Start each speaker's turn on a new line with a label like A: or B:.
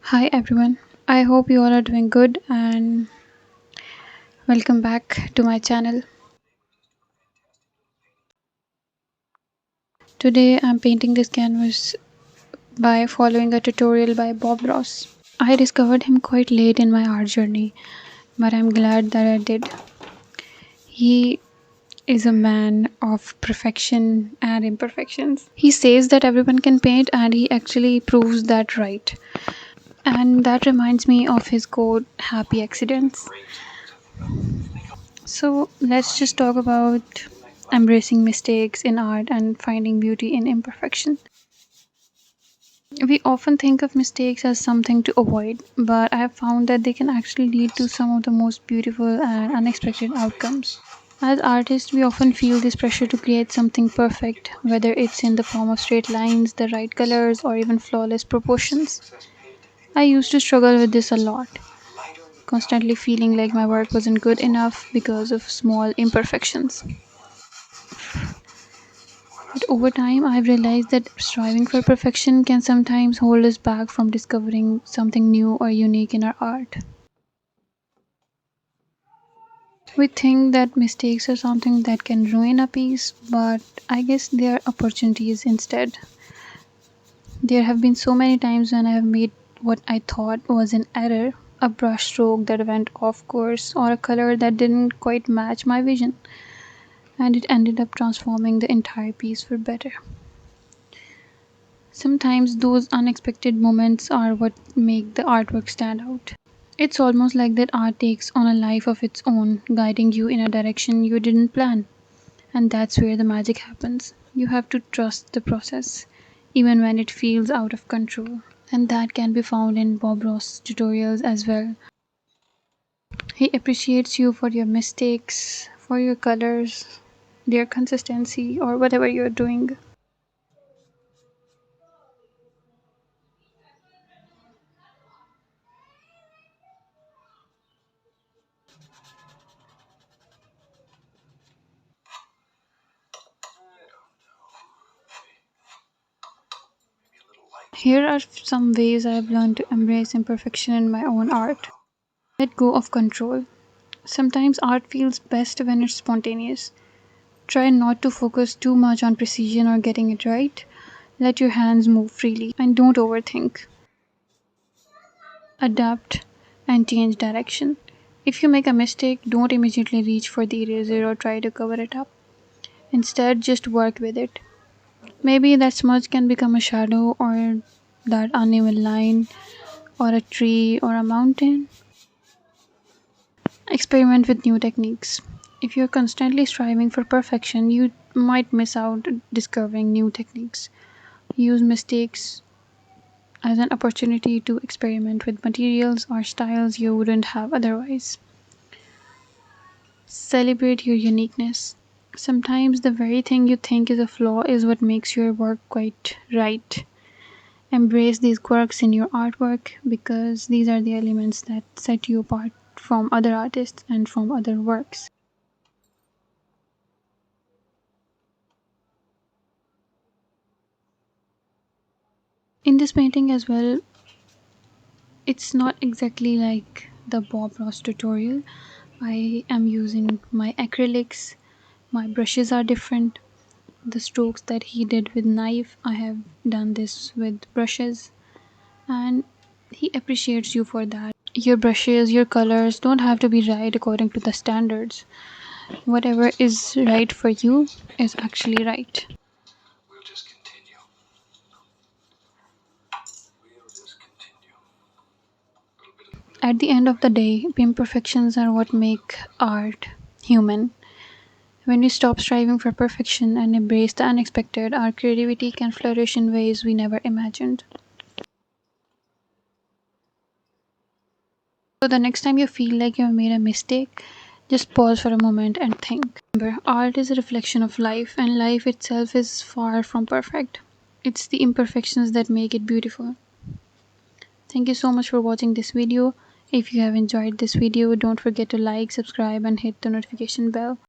A: Hi everyone. I hope you all are doing good and welcome back to my channel. Today I'm painting this canvas by following a tutorial by Bob Ross. I discovered him quite late in my art journey, but I'm glad that I did. He is a man of perfection and imperfections. He says that everyone can paint and he actually proves that right. And that reminds me of his quote, happy accidents. So let's just talk about embracing mistakes in art and finding beauty in imperfection. We often think of mistakes as something to avoid, but I have found that they can actually lead to some of the most beautiful and unexpected outcomes. As artists, we often feel this pressure to create something perfect, whether it's in the form of straight lines, the right colors, or even flawless proportions. I used to struggle with this a lot, constantly feeling like my work wasn't good enough because of small imperfections. But over time, I've realized that striving for perfection can sometimes hold us back from discovering something new or unique in our art. We think that mistakes are something that can ruin a piece, but I guess they are opportunities instead. There have been so many times when I have made what I thought was an error, a brush stroke that went off course, or a color that didn't quite match my vision, and it ended up transforming the entire piece for better. Sometimes those unexpected moments are what make the artwork stand out. It's almost like that art takes on a life of its own, guiding you in a direction you didn't plan. And that's where the magic happens. You have to trust the process, even when it feels out of control. And that can be found in Bob Ross tutorials as well. He appreciates you for your mistakes, for your colors, their consistency, or whatever you're doing. Here are some ways I've learned to embrace imperfection in my own art. Let go of control. Sometimes art feels best when it's spontaneous. Try not to focus too much on precision or getting it right. Let your hands move freely and don't overthink. Adapt and change direction. If you make a mistake, don't immediately reach for the eraser or try to cover it up. Instead, just work with it. Maybe that smudge can become a shadow or that uneven line or a tree or a mountain. Experiment with new techniques. If you're constantly striving for perfection, you might miss out discovering new techniques. Use mistakes as an opportunity to experiment with materials or styles you wouldn't have otherwise. Celebrate your uniqueness. Sometimes the very thing you think is a flaw is what makes your work quite right. Embrace these quirks in your artwork because these are the elements that set you apart from other artists and from other works. In this painting as well, it's not exactly like the Bob Ross tutorial. I am using my acrylics, my brushes are different. The strokes that he did with knife, I have done this with brushes, and he appreciates you for that. Your brushes, your colors don't have to be right according to the standards. Whatever is right for you is actually right. At the end of the day, imperfections are what make art human. When we stop striving for perfection and embrace the unexpected, our creativity can flourish in ways we never imagined. So, the next time you feel like you've made a mistake, just pause for a moment and think. Remember, art is a reflection of life, and life itself is far from perfect. It's the imperfections that make it beautiful. Thank you so much for watching this video. If you have enjoyed this video, don't forget to like, subscribe, and hit the notification bell.